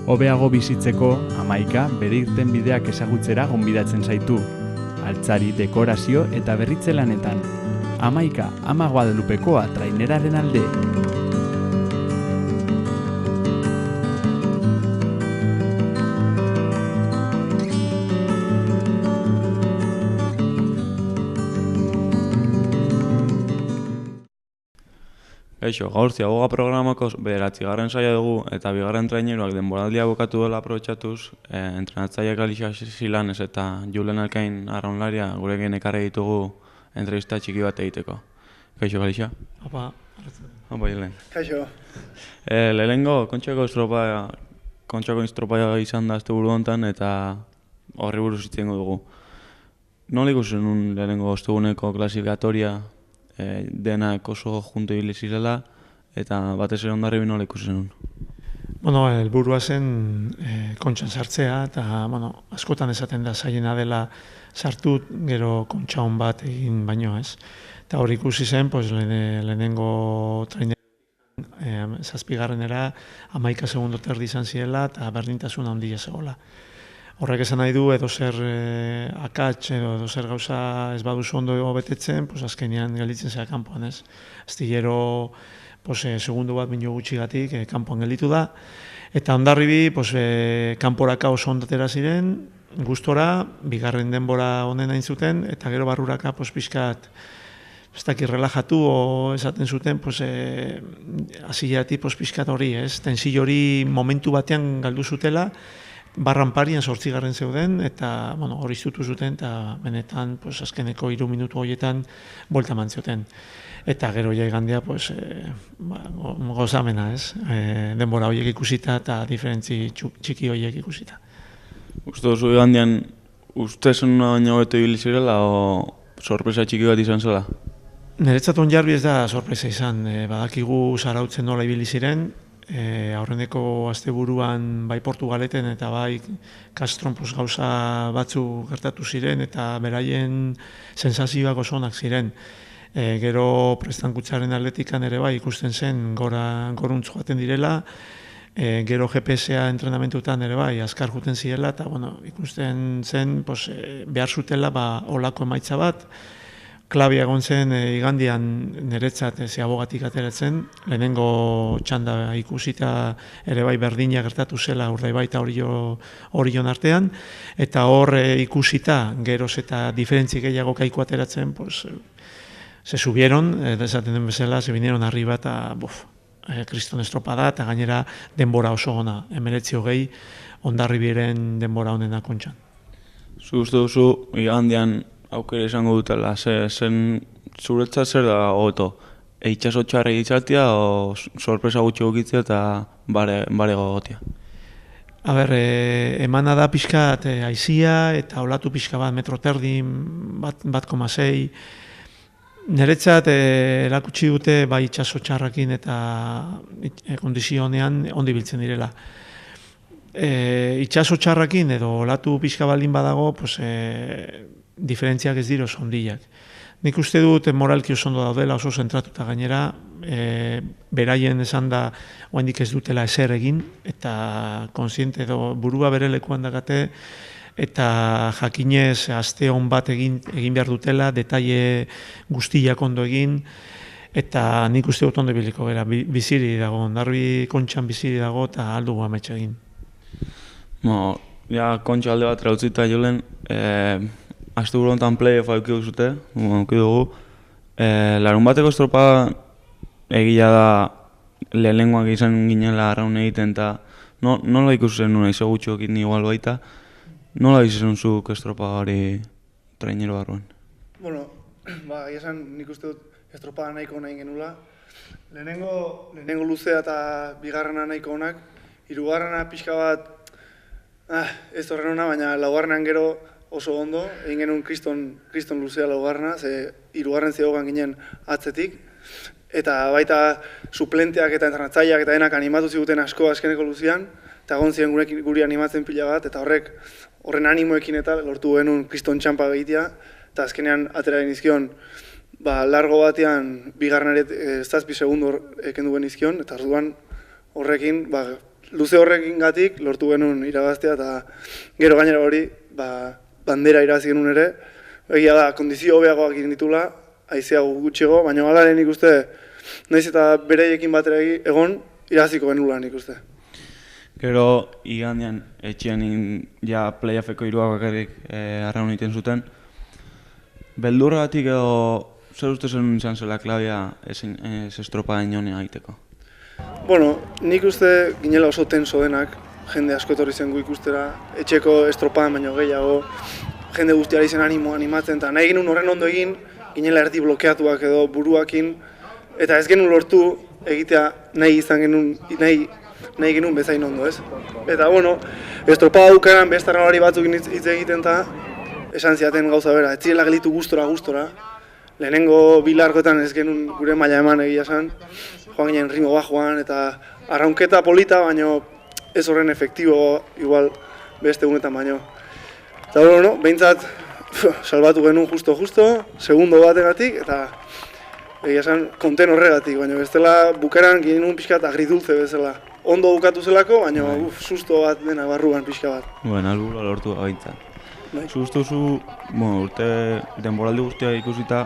Hobeago bizitzeko, Hamaika bere irtenbideak ezagutzera gonbidatzen zaitu. Altzari, dekorazio eta berritze lanetan. Hamaika, Ama Guadalupekoa traineraren alde. Eixo, gaur Ziaboga programako 9. saia dugu eta 2. traineruak denboraldia bukatu dela aprobetxatuz, entrenatzaileak Alicia Silanes eta Julen Alkain arraunlaria gurekin ekarri ditugu entrevista txiki bat egiteko. Kaixo, Alicia? Apa, Julen. Kaixo. Lehenengo, Kontxako instropaia izan da azte buru hontan eta horri buruz hitz egingo dugu. Nola ikusten nun lehenengo osteguneko klasifikatoria denak oso junto ibili zirela eta batez ere Hondarribi nola ikusten nun? Helburua zen kontxan sartzea eta askotan esaten da zailena dela sartu gero kontxa hon bat egin baino ez. Eta hori ikusi zen, lehenengo traineran 7. 11 segundo terdi izan zirela eta berdintasuna handia zegoela. Horrek esan nahi du, edozer akats edo zer gauza ez baduzu ondo betetzen, azkenean gelditzen zera kanpoan ez. Astillero segundu bat minio gutxigatik kanpoan gelditu da. Eta Hondarribi kanporaka oso ondatera ziren, gustora, 2. denbora honen hain zuten, eta gero barruraka pixkat, ez dakit relajatu o esaten zuten, hasieratik pixkat hori ez. Tensio hori momentu batean galdu zutela, barran parian 8. zeuden, eta hori iztutu zuten, eta benetan azkeneko 3 minutu horietan buelta eman zioten. Eta gero igandea gozamena ez, denbora horiek ikusita eta diferentzi txiki horiek ikusita. Uste duzu igandean, uste zen baina hobeto ibili zirela o sorpresa txiki bat izan zela? Niretzat Hondarribi ez da sorpresa izan, badakigu Zarautzen nola ibili ziren, aurreneko asteburuan bai Portugaleten eta bai Castron gauza batzu gertatu ziren eta beraien sensazioak oso onak ziren. Gero prestankutzaren atletikan ere bai ikusten zen goruntz joaten direla, gero GPS-a entrenamentutan ere bai azkar juten zirela eta ikusten zen behar zutela olako emaitza bat. Klabia egon zen igandian niretzat Ziabogatik ateratzen, lehenengo txanda ikusita ere bai berdina gertatu zela Urdaibai eta Orion artean, eta hor ikusita geroz eta diferentzi gehiago kaiku ateratzen, se subieron, esaten den bezala, se vinieron arriba eta kriston estropada eta gainera denbora oso ona, 19-20 Hondarribiren denbora honena kontxan. Zu uste duzu igandian aukera izango dutela, zen zuretzat zer da hobeto? Itxaso txarra egitzaltia o sorpresa gutxi gukitzea eta bare gogotia? Emana da pixka aizia eta olatu pixka bat metro terdi, 1,6. Niretzat erakutsi dute bai itxaso txarrakin eta kondizio honean ondi biltzen direla. Itxaso txarrakin edo olatu pixka baldin badago, diferentziak ez dira oso ondiak. Nik uste dut moralki oso ondo daudela, oso zentratuta gainera, beraien esan da oraindik ez dutela ezer egin, eta konsiente edo burua bere lekuan dagate, eta jakinez aste on bat egin behar dutela, detaile guztiak ondo egin, eta nik uste dut ondo biliko gara, biziri dago, Hondarribi kontxan biziri dago, eta aldugu ametxe egin. Kontxa alde bat rautzita Julen, aste buru honetan play-off auki dugu. Larun bateko estropa egia da lehenengoak izan ginela arraun egiten eta nola ikusten nuen izo gutxokin igual baita, nola ikusten zuk estropa hori trainero barruan? Esan nik uste dut estropa nahiko nahi genula. Lehenengo luzea eta 2. nahiko onak, 3. pixka bat ez horren ona, baina 4. gero oso ondo, egin genuen kriston luzea 4. ze 3. zegogan ginen atzetik, eta baita suplenteak eta entrenatzaileak eta denak animatu ziguten asko azkeneko luzean, eta egon ziren guri animatzen pila bat, eta horren animoekin eta lortu genuen kriston txampa behitea, eta azkenean atera genizkion largo batean 2. 7 segundo kendu genizkion, eta orduan horrekin luze horrekin gatik lortu genuen irabaztea eta gero gainera hori bandera irabazi genuen ere. Egia da, kondizio hobeagoak egin ditula, haizeago gutxiago, baina hala ere nik uste, naiz eta bereiekin batera egon, irabaziko genuela nik uste. Gero, igandean, etxean ja playoffeko hiruak bakarrik arraun egiten zuten. Beldurragatik edo zer uste zen izan zela klabea ez estropada inonean egiteko? Bueno, nik uste ginela oso tenso denak, jende asko etorri zen gu ikustera, etxeko estropadan baino gehiago, jende guztiara izen animatzen, eta nahi genuen horren ondo egin, ginela erdi blokeatuak edo buruakin, eta ez genuen lortu egitea nahi genuen bezain ondo, ez? Eta, bueno, estropada dukaran beste arralari batzuk hitz egiten eta esan ziaten gauza bera, ez zirela gelitu gustora. Lehenengo bilarkoetan ez genuen gure maila eman egia esan, joan ginen ritmo bajoan eta arraunketa polita, baino ez horren efektibo igual beste egunetan baino. Eta bueno, behintzat salbatu genuen justo, segundo bategatik eta egia esan konten horregatik, baina bestela bukaran genuen pixkat agridulce bezala. Ondo bukatu zelako, baina susto bat dena barruan pixka bat. Bueno, albula lortu gaitza. Susto zu, urte denboraldi guztia ikusita,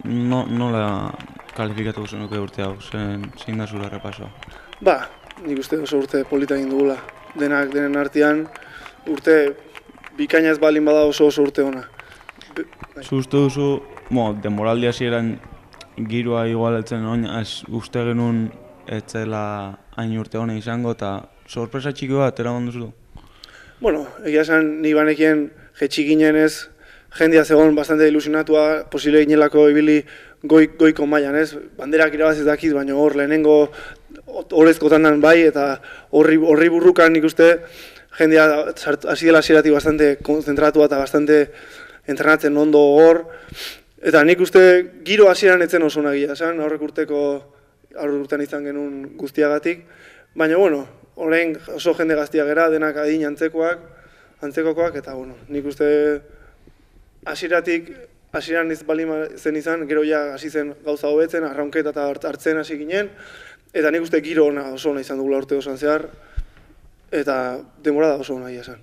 nola kalifikatu zenuke urte hau, zein da zure repasoa? Nik uste oso urte polita egin dugula. Denen artean urte bikaina ez balin bada oso urte ona. Susto duzu, denboraldi hasieran giroa igualetzen oin, uste genuen ez zela hain urte hona izango eta sorpresa txiki bat eraman duzu? Bueno, egia esan ni banekien jetxik ginen ez, jendea zegoen bastante ilusionatua, posible ginelako ibili goiko mailan ez, banderak irabaziz dakiz, baina hor lehenengo horrezko tandan bai, eta horri burrukan nik uste jendea hasi dela hasieratik bastante konzentratua eta bastante entrenatzen ondo hor, eta nik uste giro hasieran etzen oso nagia, aurrek urtean izan genuen guztiagatik, baina bueno, orain oso jende gaztia gera, denak adin antzekokoak, eta bueno, nik uste hasieran ez bali zen izan, gero ja hasi zen gauza hobetzen, arraunketa eta hartzen hasi ginen, eta nik uste giro oso ona izan dugula urte osoan zehar, eta denborada oso ona izan.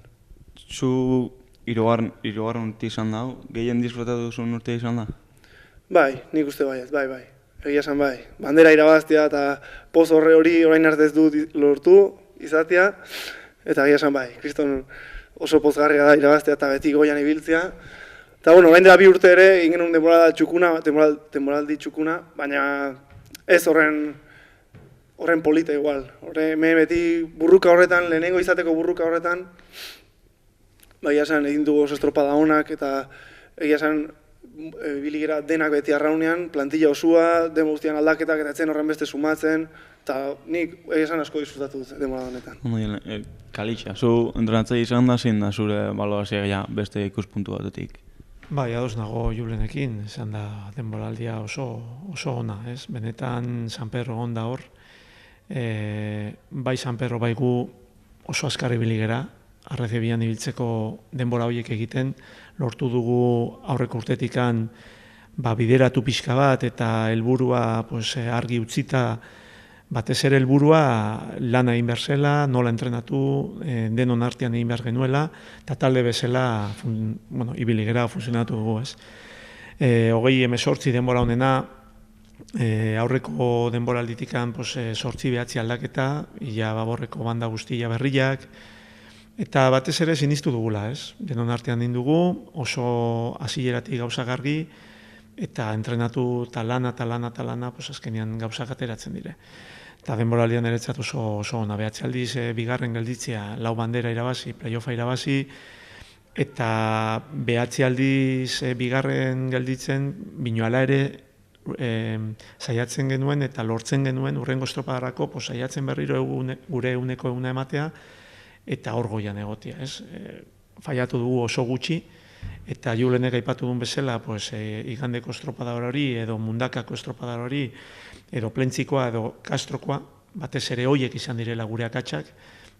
Zu hirugarren urte izan da, gehien disfrutatu duzun urte izan da? Bai, nik uste baiet, bai. Egia esan bai, bandera irabaztea eta poz horre hori orain arte ez du lortu izatea, eta egia esan bai, kriston oso pozgarria da irabaztea eta beti goian ibiltzea. Eta bueno, orain dela 2 urte ere, egin genuen denboraldi txukuna, baina ez horren polita igual. Beti burruka horretan, lehenengo izateko burruka horretan, egia esan egin dugu oso estropada onak eta egia esan biligera denak beti arraunean, plantilla osua, demo guztian aldaketak eta etzen horren beste sumatzen, eta nik esan asko disfrutatu denbora honetan. Kalitxa, zu entrenatzea izan da, zein da zure balorazioa beste ikuspuntu batetik? Bai, ados nago Julenekin, izan da denboraldia oso ona, ez? Benetan San Pedro onda hor, bai San Pedro bai gu oso azkarri biligera, arrezebian ibiltzeko denbora horiek egiten, lortu dugu aurreko urtetikan bideratu pixka bat eta helburua argi utzita, batez ere helburua lana egin behar zela, nola entrenatu, denon artean egin behar genuela, eta talde bezala ibiligera funtzionatu dugu, ez. 20-18 denbora honena, aurreko denboralditikan 8-9 aldaketa, ia baborreko banda guztia berriak, eta batez ere sinistu dugula, ez? Denon artean egin dugu, oso hasieratik gauza gargi, eta entrenatu eta lana, azkenean gauzak ateratzen dire. Eta denboraldian eretzat oso ona, behatzi aldiz bigarren gelditzea, 4 bandera irabazi, playoffa irabazi, eta behatzi aldiz bigarren gelditzen, binoala ere saiatzen genuen eta lortzen genuen urrengo estropadarako, saiatzen berriro gure eguneko eguna ematea, eta hor goian egotia, ez? Faiatu dugu oso gutxi, eta Julenek aipatu duen bezala, igandeko estropadar hori, edo mundakako estropadar hori, edo plentzikoa, edo kastrokoa, batez ere hoiek izan direla gure akatsak,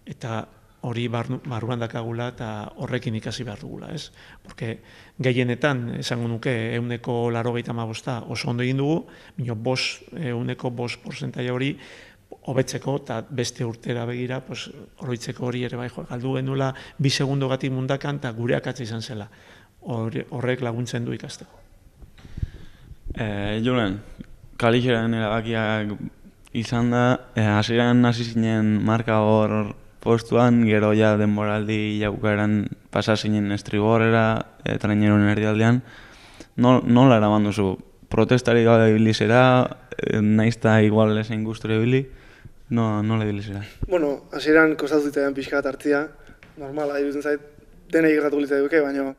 eta hori barruan dakagula eta horrekin ikasi behar dugula, ez? Porque gehienetan, esango nuke, 185 oso ondo egin dugu, baina 5% hori hobetzeko eta beste urtera begira, oroitzeko hori ere bai, galdu genuela 2 segundogatik mundakan eta gure akatsa izan zela. Horrek laguntzen du ikasteko. Julen, Kalixeren erabakiak izan da, hasieran hasi zinen marka hor postuan, gero ja denboraldi jaukaeran pasa zinen estriborrera, traineroen erdialdean. Nola eraman duzu? Protestari gabe ibilizera, naizta igual ezein gustura ibili, nola ibilizera? Bueno, hasieran kostatu zitzaidan pixka bat hartzia, normala, iruditzen zait, denei gertatu litzaiduke, baina,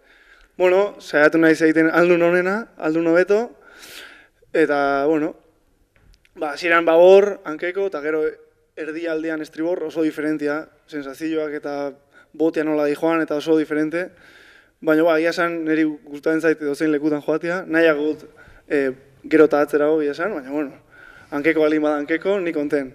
bueno, saiatu naiz egiten aldun honena, aldun hobeto, eta, bueno, hasieran babor, hankeko, eta gero erdialdean estribor oso diferentia, sensazioak eta botea nola di joan, eta oso diferente, baina, egia esan, niri gustatzen zait dozein lekutan joatia, nahiagut gero eta atzerago, egia esan, baina, bueno, hankeko balin bada hankeko, ni konten.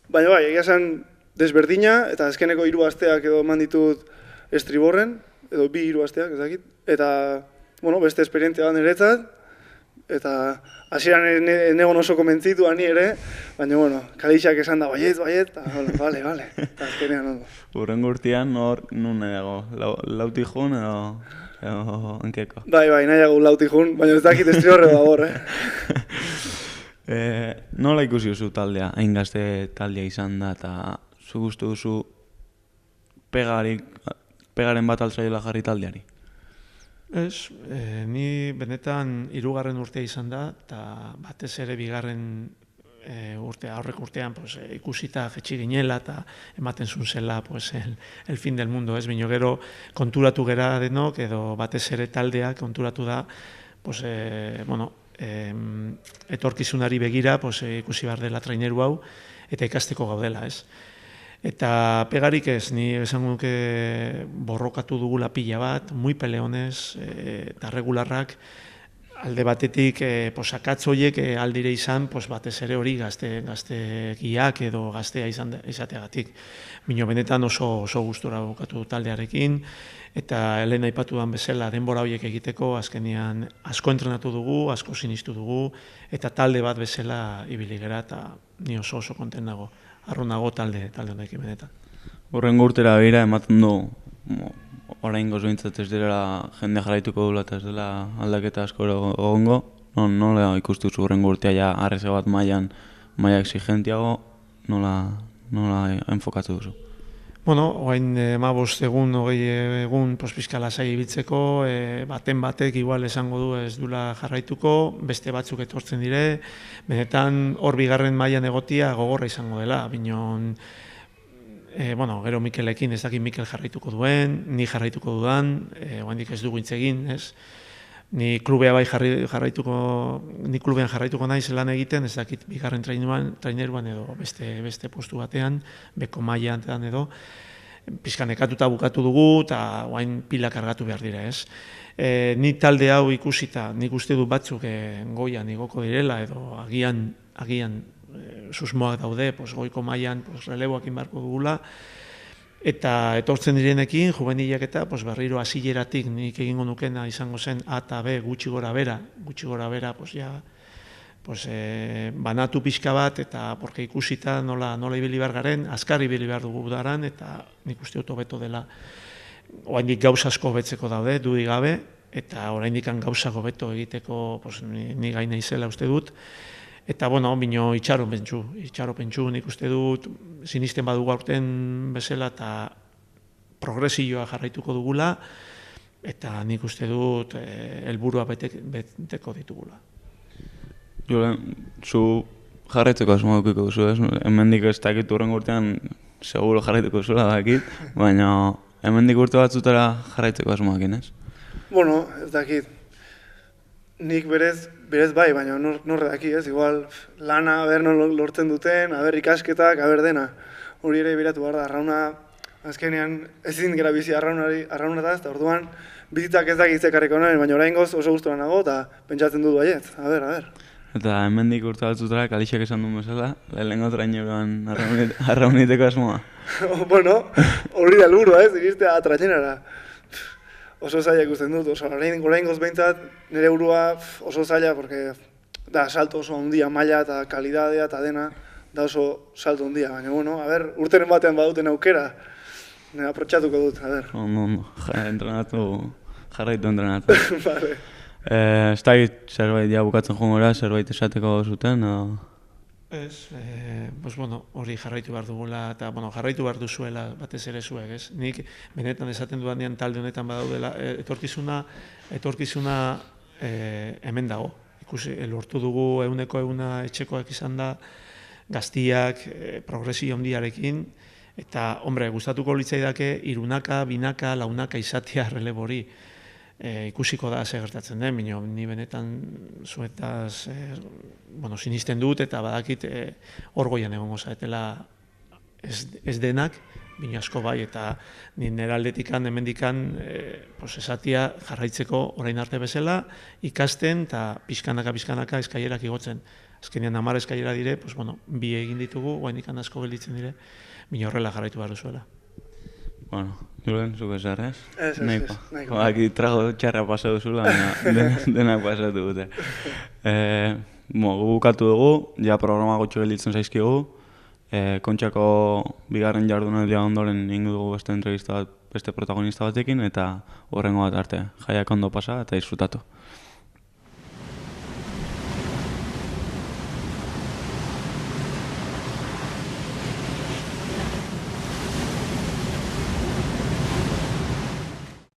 Baina, egia esan, desberdina, eta azkeneko 3 asteak edo eman ditut estriborren, edo 2-3 asteak, ez dakit, eta, bueno, beste esperientzia bat niretzat, eta hasieran egon oso komentzitu ani ere, baina, bueno, Kalixak esan da, baiet, eta, bale, eta azkenean ondo. Urrengo urtean, nun nahiago, Lautijun edo hankeko? Bai, nahiago Lautijun, baina ez dakit estriborre babor, Nola ikusi duzu taldea, hain gazte taldea izan da, eta zu gustu duzu pegaren bat altzaiola jarri taldeari? Ez, ni benetan 3. urtea izan da, eta batez ere 2. aurreko urtean ikusita jetxi ginela eta ematen zuen zela el fin del mundo, ez? Bino gero konturatu gera denok, edo batez ere taldeak konturatu da, etorkizunari begira ikusi behar dela traineru hau, eta ikasteko gaudela, ez? Eta pegarik ez, ni esango nuke borrokatu dugula pila bat, muy peleonez, eta regularrak, alde batetik akatz horiek aldire izan, batez ere hori gaztegiak edo gaztea izateagatik. Bino benetan oso gustura bukatu taldearekin, eta lehen aipatu dan bezala denbora horiek egiteko, azkenean asko entrenatu dugu, asko sinistu dugu, eta talde bat bezala ibili gera, eta ni oso konten nago. Arrunago talde honek benetan. Horrengo urtera begira ematen du, orain gozointzat ez dela jende jarraituko dula eta ez dela aldaketa asko egongo. Nola ikustuzu horrengo urtea ja arreze bat maila exigentiago, nola enfokatu duzu? Bueno, oain 15 egun, 20 egun pizka lasai ibiltzeko, baten batek igual esango du ez dula jarraituko, beste batzuk etortzen dire, benetan hor 2. mailan egotia gogorra izango dela, binon, gero Mikelekin, ez dakit Mikel jarraituko duen, ni jarraituko dudan, oaindik ez dugu intzegin, ez? Ni klubea bai ni klubean jarraituko naiz lan egiten, ez dakit 2. traineruan edo beste postu batean, beko mailan edo, pizka nekatuta bukatu dugu eta oain pila kargatu behar dira, ez? Ni talde hau ikusita, nik uste du batzuk goian igoko direla edo agian susmoak daude, goiko mailan releboak inbarko dugula, eta etortzen direnekin, juvenilak eta berriro hasieratik nik egingo nukena izango zen A eta B gutxi gora bera, banatu pixka bat, eta porque ikusita nola ibili behar garen, azkar ibili behar dugu daran, eta nik uste dut hobeto dela. Oraindik gauza asko hobetzeko daude, dudik gabe, eta oraindik gauza hobeto egiteko ni gaina izela uste dut. Eta, bino itxaropentsu nik uste dut, sinisten badugu aurten bezala eta progresioa jarraituko dugula, eta nik uste dut helburua beteko ditugula. Julen, zu jarraitzeko asmoa edukiko duzu, ez? Hemendik ez dakit urrengo urtean seguro jarraituko zuela dakit, baina hemendik urte batzutara jarraitzeko asmoakin, ez? Bueno, ez dakit. Nik berez bai, baina norre daki, ez? Igual lana, aber non lortzen duten, aber ikasketak, aber dena. Hori ere biratu behar da, arrauna, azkenean ezin gara bizi arraunataz, eta orduan bizitzak ez dakit karriko nahi, baina oraingoz oso gustura nago, eta pentsatzen dut baiet, aber. Eta hemendik urte batzutara, Kalixak esan duen bezala, lehenengo traineroan arrauniteko asmoa. Bueno, hori da helburua, ez? Iristea trainera. Oso zaila ikusten dut, oraingoz behintzat nire burua oso zaila, porque da salto oso handia maila eta kalidadea eta dena, da oso salto handia, baina, bueno, a ber, urteren batean baduten aukera, aprotxatuko dut, a ber. Ondo, jarraitu entrenatu. Vale. Ez dakit zerbait ja bukatzen jongora, zerbait esateko zuten, edo... Ez, pues bueno, hori jarraitu behar dugula, eta bueno, jarraitu behar duzuela batez ere zuek, ez? Nik benetan esaten dudanean talde honetan badaudela, etorkizuna hemen dago. Ikusi, lortu dugu 100% etxekoak izan da, gaztiak, progresio handiarekin, eta, hombre, gustatuko litzaidake, 3, 2, 4 izatea relebori. Ikusiko da ze gertatzen den, ni benetan zuetaz sinisten dut eta badakit orgoian egongo zaetela ez denak, bino asko bai, eta nire aldetikan, hemendikan esatia jarraitzeko orain arte bezala, ikasten eta pixkanaka eskailerak igotzen. Azkenean 10 eskailera dire, 2 egin ditugu, guainikan asko gelditzen dire, bino horrela jarraitu behar duzuela. Bueno, Julen, zuko ezer, ez? Ez, nahiko. Aki trago txarra pasatu zula, denak pasatu dute. Bukatu dugu, ja programa gotxo gelditzen zaizkigu. Kontxako bigarren jardunaldia ondoren ingo dugu beste entrevista bat, beste protagonista batekin, eta horrengo bat arte. Jaiak ondo pasa eta disfrutatu.